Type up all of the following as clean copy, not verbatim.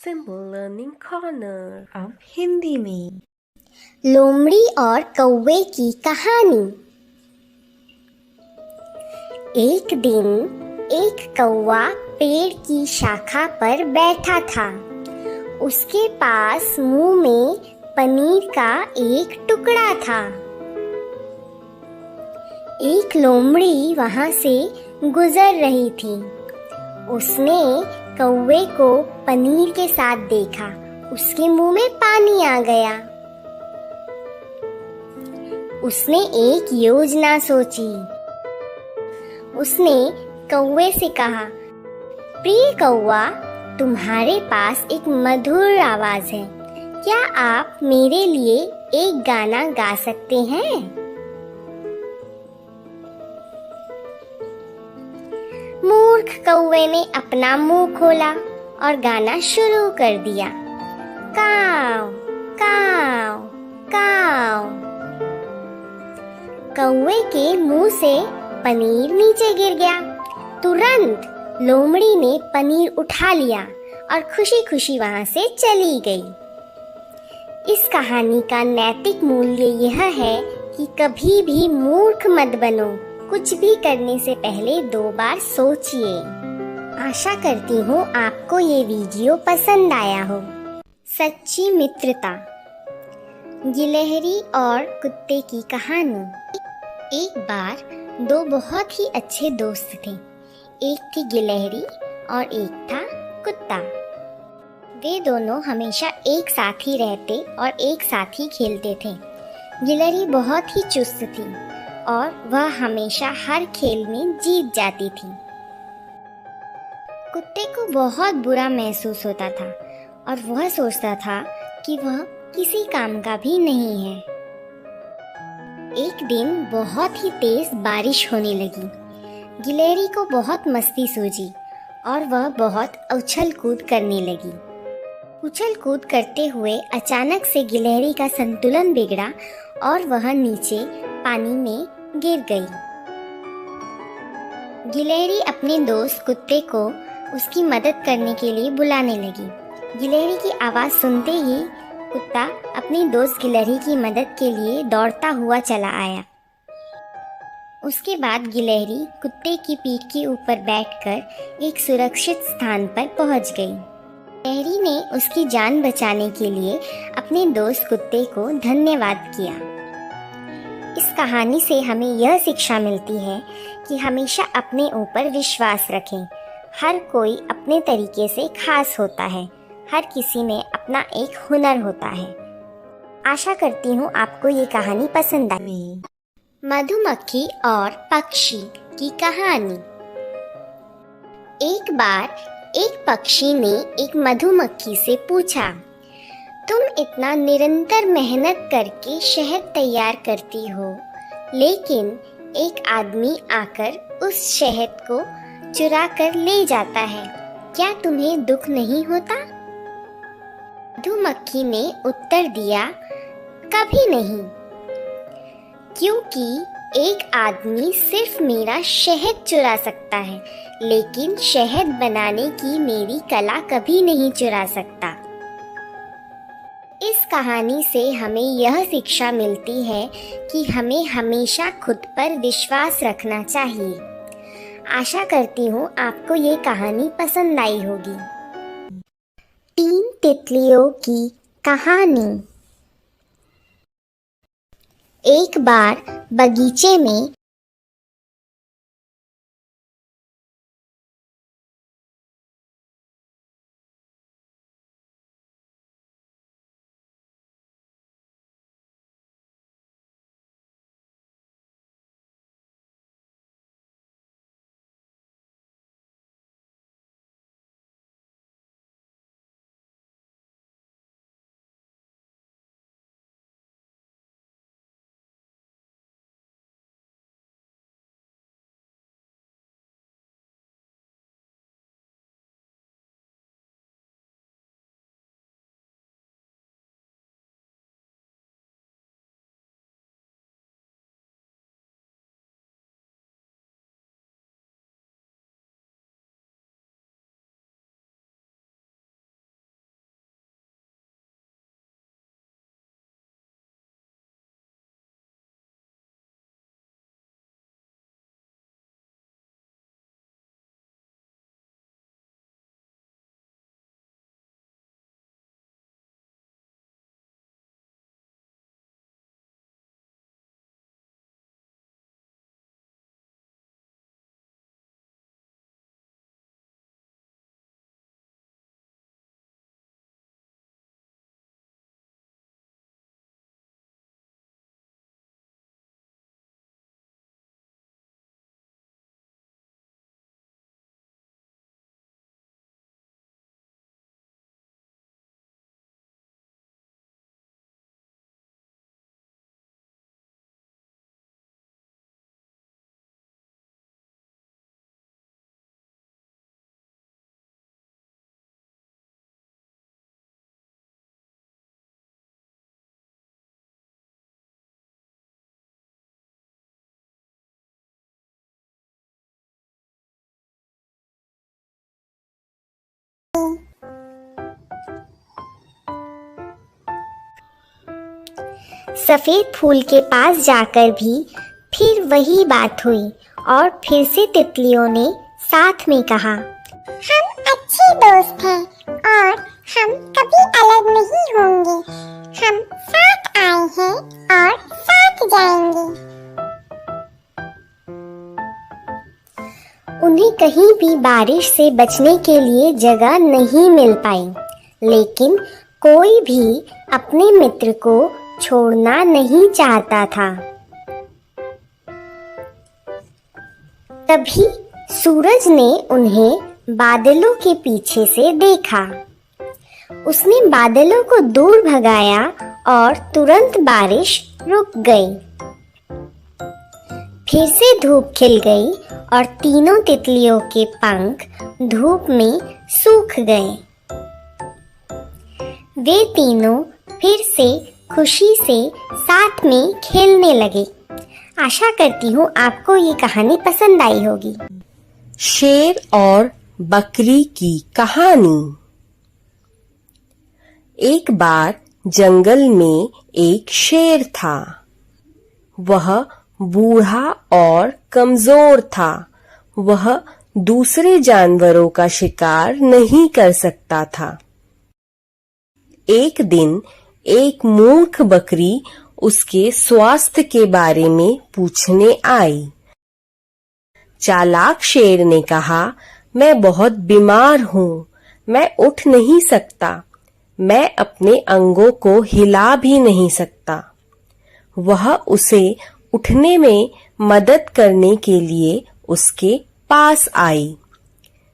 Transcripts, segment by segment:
Simple Learning Corner। अब हिंदी में। लोमड़ी और कौवे की कहानी। एक दिन एक कौवा पेड़ की शाखा पर बैठा था। उसके पास मुंह में पनीर का एक टुकड़ा था। एक लोमड़ी वहां से गुजर रही थी। उसने कौवे को पनीर के साथ देखा। उसके मुंह में पानी आ गया। उसने एक योजना सोची। उसने कौवे से कहा, प्रिय कौवा, तुम्हारे पास एक मधुर आवाज है। क्या आप मेरे लिए एक गाना गा सकते हैं? मूर्ख कौवे ने अपना मुंह खोला और गाना शुरू कर दिया। काव काव काव। कौवे के मुंह से पनीर नीचे गिर गया। तुरंत लोमड़ी ने पनीर उठा लिया और खुशी खुशी वहां से चली गई। इस कहानी का नैतिक मूल्य यह है कि कभी भी मूर्ख मत बनो। कुछ भी करने से पहले 2 बार सोचिए। आशा करती हूँ आपको ये वीडियो पसंद आया हो। सच्ची मित्रता। गिलहरी और कुत्ते की कहानी। एक बार 2 बहुत ही अच्छे दोस्त थे। एक थी गिलहरी और एक था कुत्ता। वे दोनों हमेशा एक साथ ही रहते और एक साथ ही खेलते थे। गिलहरी बहुत ही चुस्त थी और वह हमेशा हर खेल में जीत जाती थी। कुत्ते को बहुत बुरा महसूस होता था और वह सोचता था कि वह किसी काम का भी नहीं है। एक दिन बहुत ही तेज बारिश होने लगी। गिलहरी को बहुत मस्ती सूझी और वह बहुत उछल कूद करने लगी। उछल कूद करते हुए अचानक से गिलहरी का संतुलन बिगड़ा और वह नीचे पानी में गिर गई। गिलहरी अपने दोस्त कुत्ते को उसकी मदद करने के लिए बुलाने लगी। गिलहरी की आवाज सुनते ही कुत्ता अपनी दोस्त गिलहरी की मदद के लिए दौड़ता हुआ चला आया। उसके बाद गिलहरी कुत्ते की पीठ के ऊपर बैठकर एक सुरक्षित स्थान पर पहुंच गई। गिलहरी ने उसकी जान बचाने के लिए अपने दोस्त कुत्ते को धन्यवाद किया। इस कहानी से हमें यह शिक्षा मिलती है कि हमेशा अपने ऊपर विश्वास रखें। हर कोई अपने तरीके से खास होता है। हर किसी में अपना एक हुनर होता है। आशा करती हूँ आपको ये कहानी पसंद आई। मधुमक्खी और पक्षी की कहानी। एक बार एक पक्षी ने एक मधुमक्खी से पूछा, तुम इतना निरंतर मेहनत करके शहद तैयार करती हो, लेकिन एक आदमी आकर उस शहद को चुरा कर ले जाता है, क्या तुम्हें दुख नहीं होता? मधुमक्खी ने उत्तर दिया, कभी नहीं, क्योंकि एक आदमी सिर्फ मेरा शहद चुरा सकता है, लेकिन शहद बनाने की मेरी कला कभी नहीं चुरा सकता। इस कहानी से हमें यह शिक्षा मिलती है कि हमें हमेशा खुद पर विश्वास रखना चाहिए। आशा करती हूँ आपको ये कहानी पसंद आई होगी। 3 तितलियों की कहानी। एक बार बगीचे में सफेद फूल के पास जाकर भी फिर वही बात हुई और फिर से तितलियों ने साथ में कहा, हम अच्छे दोस्त हैं और हम कभी अलग नहीं होंगे। हम साथ आए हैं और साथ जाएंगे। उन्हें कहीं भी बारिश से बचने के लिए जगह नहीं मिल पाई, लेकिन कोई भी अपने मित्र को छोड़ना नहीं चाहता था। तभी सूरज ने उन्हें बादलों के पीछे से देखा। उसने बादलों को दूर भगाया और तुरंत बारिश रुक गई। फिर से धूप खिल गई और तीनों तितलियों के पंख धूप में सूख गए। वे तीनों फिर से खुशी से साथ में खेलने लगे। आशा करती हूँ आपको ये कहानी पसंद आई होगी। शेर और बकरी की कहानी। एक बार जंगल में एक शेर था। वह बूढ़ा और कमजोर था। वह दूसरे जानवरों का शिकार नहीं कर सकता था। एक दिन एक मूर्ख बकरी उसके स्वास्थ्य के बारे में पूछने आई। चालाक शेर ने कहा, मैं बहुत बीमार हूँ, मैं उठ नहीं सकता, मैं अपने अंगों को हिला भी नहीं सकता। वह उसे उठने में मदद करने के लिए उसके पास आई।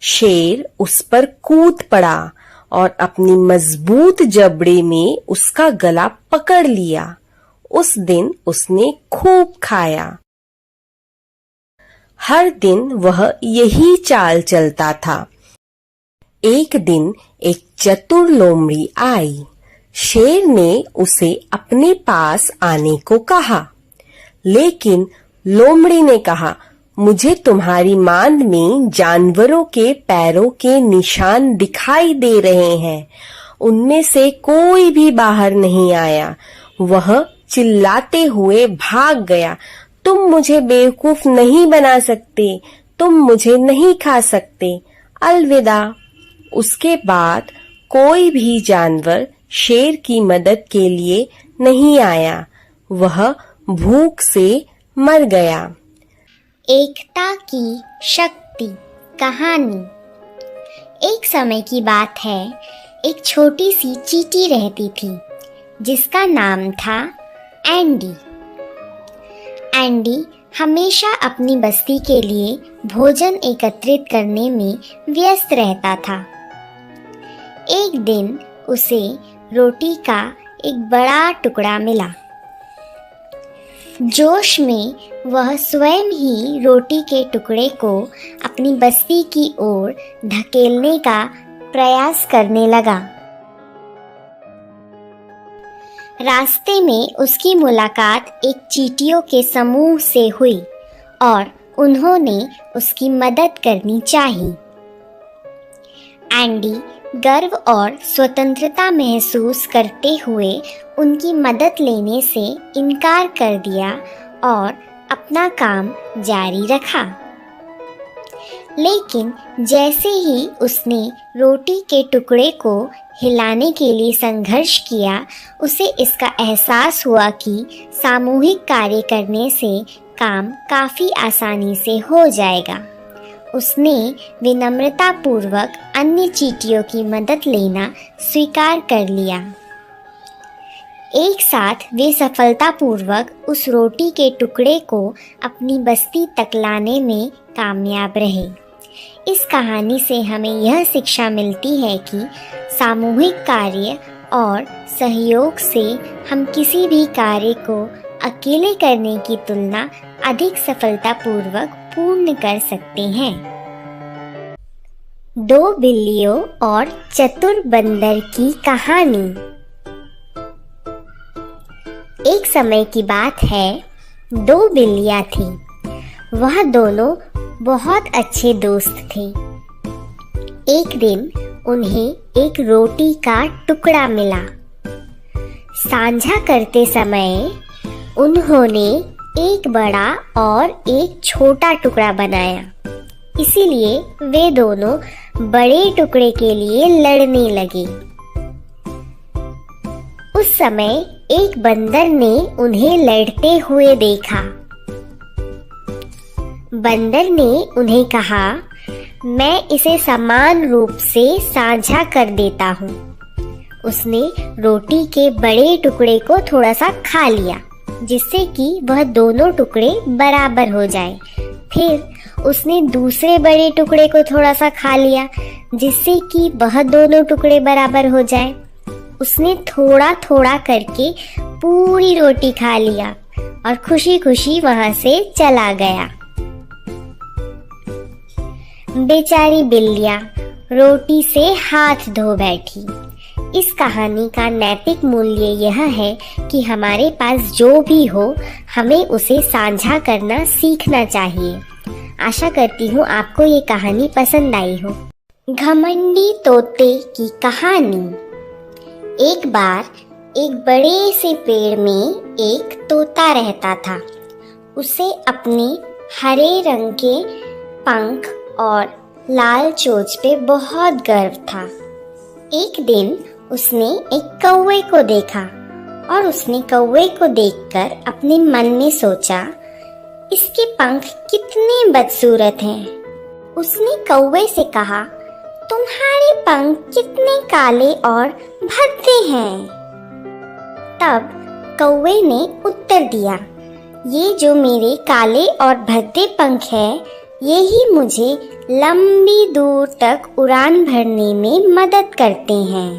शेर उस पर कूद पड़ा और अपनी मजबूत जबड़े में उसका गला पकड़ लिया। उस दिन उसने खूब खाया। हर दिन वह यही चाल चलता था। एक दिन एक चतुर लोमड़ी आई। शेर ने उसे अपने पास आने को कहा, लेकिन लोमड़ी ने कहा, मुझे तुम्हारी मांद में जानवरों के पैरों के निशान दिखाई दे रहे हैं। उनमें से कोई भी बाहर नहीं आया। वह चिल्लाते हुए भाग गया। तुम मुझे बेवकूफ नहीं बना सकते, तुम मुझे नहीं खा सकते, अलविदा। उसके बाद कोई भी जानवर शेर की मदद के लिए नहीं आया। वह भूख से मर गया। एकता की शक्ति कहानी। एक समय की बात है, एक छोटी सी चींटी रहती थी जिसका नाम था एंडी। एंडी हमेशा अपनी बस्ती के लिए भोजन एकत्रित करने में व्यस्त रहता था। एक दिन उसे रोटी का एक बड़ा टुकड़ा मिला। जोश में वह स्वयं ही रोटी के टुकड़े को अपनी बस्ती की ओर धकेलने का प्रयास करने लगा। रास्ते में उसकी मुलाकात एक चींटियों के समूह से हुई और उन्होंने उसकी मदद करनी चाही। एंडी गर्व और स्वतंत्रता महसूस करते हुए उनकी मदद लेने से इनकार कर दिया और अपना काम जारी रखा। लेकिन जैसे ही उसने रोटी के टुकड़े को हिलाने के लिए संघर्ष किया, उसे इसका एहसास हुआ कि सामूहिक कार्य करने से काम काफ़ी आसानी से हो जाएगा। उसने विनम्रतापूर्वक अन्य चींटियों की मदद लेना स्वीकार कर लिया। एक साथ वे सफलतापूर्वक उस रोटी के टुकड़े को अपनी बस्ती तक लाने में कामयाब रहे। इस कहानी से हमें यह शिक्षा मिलती है कि सामूहिक कार्य और सहयोग से हम किसी भी कार्य को अकेले करने की तुलना अधिक सफलतापूर्वक पूर्ण कर सकते हैं। दो बिल्लियों और चतुर बंदर की कहानी। एक समय की बात है, दो बिल्लियां थीं। वह दोनों बहुत अच्छे दोस्त थे। एक दिन उन्हें एक रोटी का टुकड़ा मिला। साझा करते समय उन्होंने एक बड़ा और एक छोटा टुकड़ा बनाया, इसीलिए वे दोनों बड़े टुकड़े के लिए लड़ने लगे। उस समय एक बंदर ने उन्हें लड़ते हुए देखा। बंदर ने उन्हें कहा, मैं इसे समान रूप से साझा कर देता हूँ। उसने रोटी के बड़े टुकड़े को थोड़ा सा खा लिया, जिससे कि वह दोनों टुकड़े बराबर हो जाए। फिर उसने दूसरे बड़े टुकड़े को थोड़ा सा खा लिया, जिससे कि वह दोनों टुकड़े बराबर हो जाए। उसने थोड़ा थोड़ा करके पूरी रोटी खा लिया और खुशी खुशी वहां से चला गया। बेचारी बिल्लियां रोटी से हाथ धो बैठी। इस कहानी का नैतिक मूल्य यह है कि हमारे पास जो भी हो, हमें उसे साझा करना सीखना चाहिए। आशा करती हूँ आपको ये कहानी पसंद आई हो। घमंडी तोते की कहानी। एक बार एक बड़े से पेड़ में एक तोता रहता था। उसे अपने हरे रंग के पंख और लाल चोंच पे बहुत गर्व था। एक दिन उसने एक कौवे को देखा और उसने कौवे को देखकर अपने मन में सोचा, इसके पंख कितने बदसूरत हैं। उसने कौवे से कहा, तुम्हारे पंख कितने काले और भद्दे हैं। तब कौवे ने उत्तर दिया, ये जो मेरे काले और भद्दे पंख हैं, यही मुझे लंबी दूर तक उड़ान भरने में मदद करते हैं।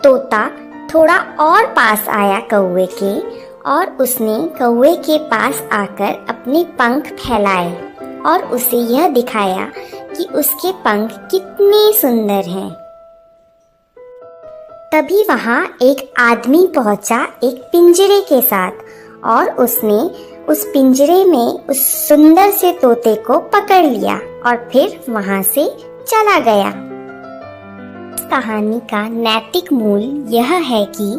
तोता थोड़ा और पास आया कौवे के और उसने कौवे के पास आकर अपने पंख फैलाए और उसे यह दिखाया कि उसके पंख कितने सुंदर हैं। तभी वहां एक आदमी पहुंचा एक पिंजरे के साथ और उसने उस पिंजरे में उस सुंदर से तोते को पकड़ लिया और फिर वहां से चला गया। इस कहानी का नैतिक मूल्य यह है कि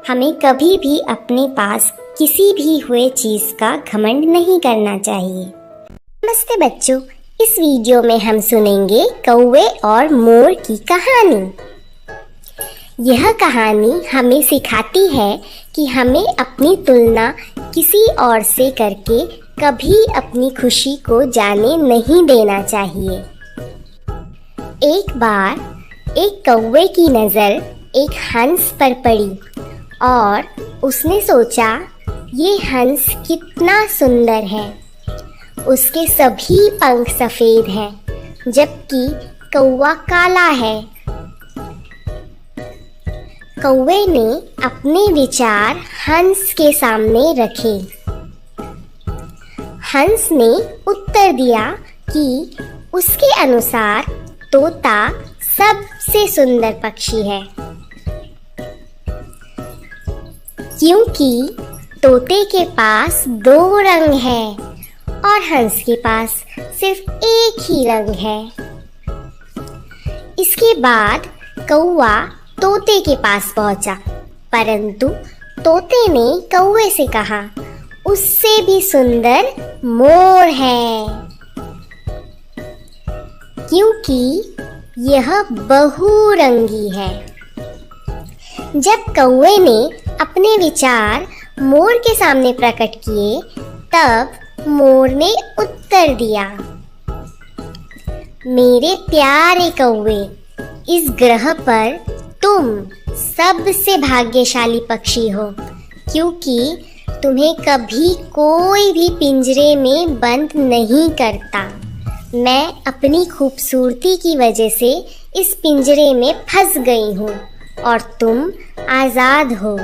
हमें कभी भी अपने पास किसी भी हुए चीज का घमंड नहीं करना चाहिए। नमस्ते बच्चों, इस वीडियो में हम सुनेंगे कौवे और मोर की कहानी। यह कहानी हमें सिखाती है कि हमें अपनी तुलना किसी और से करके कभी अपनी खुशी को जाने नहीं देना चाहिए। एक बार एक कौवे की नज़र एक हंस पर पड़ी और उसने सोचा, ये हंस कितना सुंदर है। उसके सभी पंख सफेद हैं, जबकि कौवा काला है। कौवे ने अपने विचार हंस के सामने रखे। हंस ने उत्तर दिया कि उसके अनुसार तोता सबसे सुंदर पक्षी है, क्योंकि तोते के पास 2 रंग है और हंस के पास सिर्फ एक ही रंग है। इसके बाद कौवा तोते के पास पहुंचा, परंतु तोते ने कौवे से कहा, उससे भी सुंदर मोर है, क्योंकि यह बहुरंगी है। जब कौवे ने अपने विचार मोर के सामने प्रकट किए, तब मोर ने उत्तर दिया, मेरे प्यारे कौवे, इस ग्रह पर तुम सबसे भाग्यशाली पक्षी हो, क्योंकि तुम्हें कभी कोई भी पिंजरे में बंद नहीं करता। मैं अपनी खूबसूरती की वजह से इस पिंजरे में फंस गई हूँ और तुम आज़ाद हो।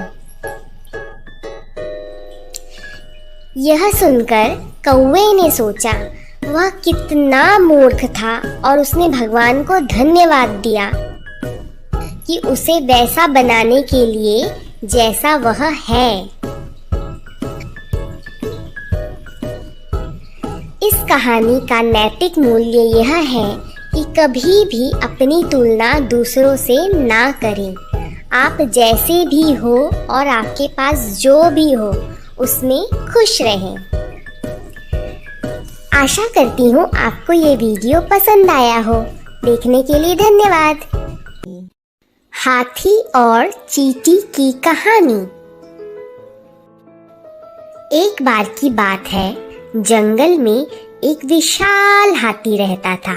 यह सुनकर कौवे ने सोचा, वह कितना मूर्ख था और उसने भगवान को धन्यवाद दिया कि उसे वैसा बनाने के लिए जैसा वह है। इस कहानी का नैतिक मूल्य यह है कि कभी भी अपनी तुलना दूसरों से ना करें। आप जैसे भी हो और आपके पास जो भी हो उसमें खुश रहें। आशा करती हूँ आपको ये वीडियो पसंद आया हो। देखने के लिए धन्यवाद। हाथी और चींटी की कहानी। एक बार की बात है, जंगल में एक विशाल हाथी रहता था।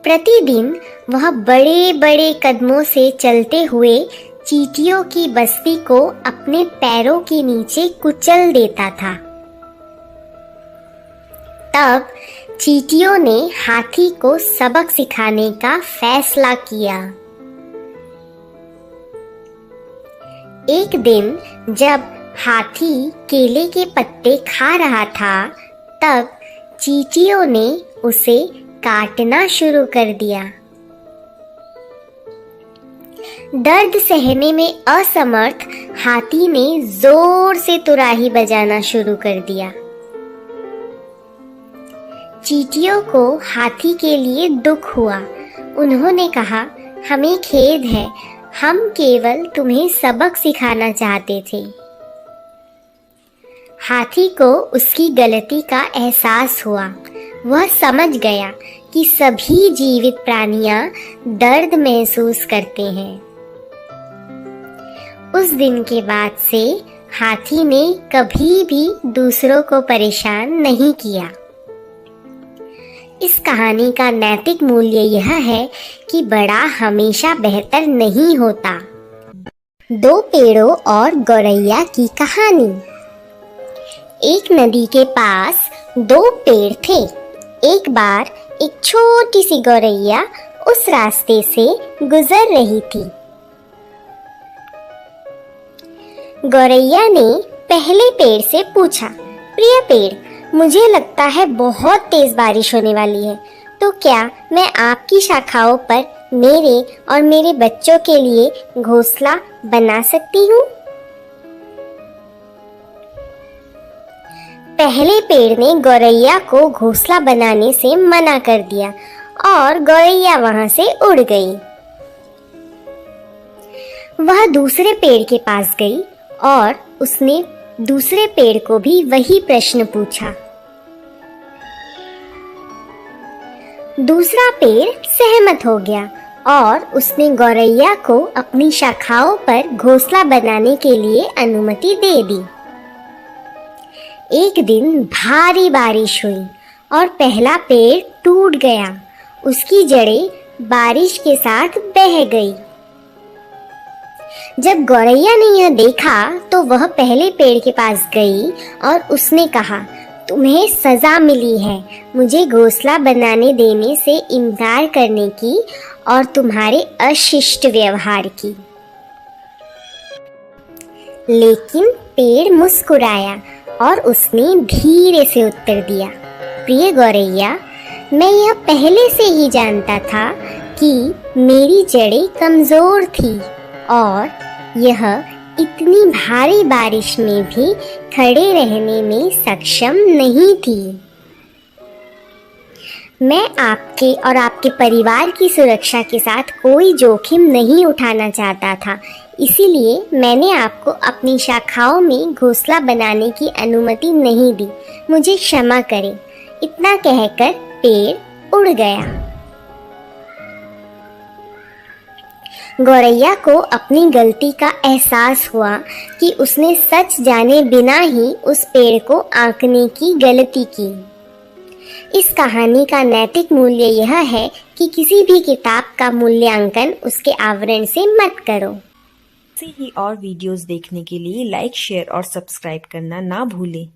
प्रतिदिन वह बड़े बड़े कदमों से चलते हुए चींटियों की बस्ती को अपने पैरों के नीचे कुचल देता था। तब चींटियों ने हाथी को सबक सिखाने का फैसला किया। एक दिन जब हाथी केले के पत्ते खा रहा था, तब चींटियों ने उसे काटना शुरू कर दिया। दर्द सहने में असमर्थ हाथी ने जोर से तुराही बजाना शुरू कर दिया। चींटियों को हाथी के लिए दुख हुआ। उन्होंने कहा, हमें खेद है, हम केवल तुम्हें सबक सिखाना चाहते थे। हाथी को उसकी गलती का एहसास हुआ। वह समझ गया कि सभी जीवित प्राणियां दर्द महसूस करते हैं। उस दिन के बाद से हाथी ने कभी भी दूसरों को परेशान नहीं किया। इस कहानी का नैतिक मूल्य यह है कि बड़ा हमेशा बेहतर नहीं होता। दो पेड़ों और गौरैया की कहानी। एक नदी के पास दो पेड़ थे। एक बार एक छोटी सी गौरैया उस रास्ते से गुजर रही थी। गौरैया ने पहले पेड़ से पूछा, प्रिय पेड़, मुझे लगता है बहुत तेज बारिश होने वाली है, तो क्या मैं आपकी शाखाओं पर मेरे और मेरे बच्चों के लिए घोंसला बना सकती हूँ? पहले पेड़ ने गौरैया को घोंसला बनाने से मना कर दिया और गौरैया वहां से उड़ गई। वह दूसरे पेड़ के पास गई और उसने दूसरे पेड़ को भी वही प्रश्न पूछा। दूसरा पेड़ सहमत हो गया और उसने गौरैया को अपनी शाखाओं पर घोंसला बनाने के लिए अनुमति दे दी। एक दिन भारी बारिश हुई और पहला पेड़ टूट गया। उसकी जड़ें बारिश के साथ बह गई। जब गौरैया ने यह देखा तो वह पहले पेड़ के पास गई और उसने कहा, तुम्हें सजा मिली है मुझे घोंसला बनाने देने से इनकार करने की और तुम्हारे अशिष्ट व्यवहार की। लेकिन पेड़ मुस्कुराया और उसने धीरे से उत्तर दिया, प्रिय गौरैया, मैं यह पहले से ही जानता था कि मेरी जड़ें कमजोर थी और यह इतनी भारी बारिश में भी खड़े रहने में सक्षम नहीं थी। मैं आपके और आपके परिवार की सुरक्षा के साथ कोई जोखिम नहीं उठाना चाहता था, इसीलिए मैंने आपको अपनी शाखाओं में घोंसला बनाने की अनुमति नहीं दी। मुझे क्षमा करें। इतना कहकर पेड़ उड़ गया। गौरैया को अपनी गलती का एहसास हुआ कि उसने सच जाने बिना ही उस पेड़ को आंकने की गलती की। इस कहानी का नैतिक मूल्य यह है कि किसी भी किताब का मूल्यांकन उसके आवरण से मत करो। ऐसे ही और वीडियोस देखने के लिए लाइक, शेयर और सब्सक्राइब करना ना भूलें।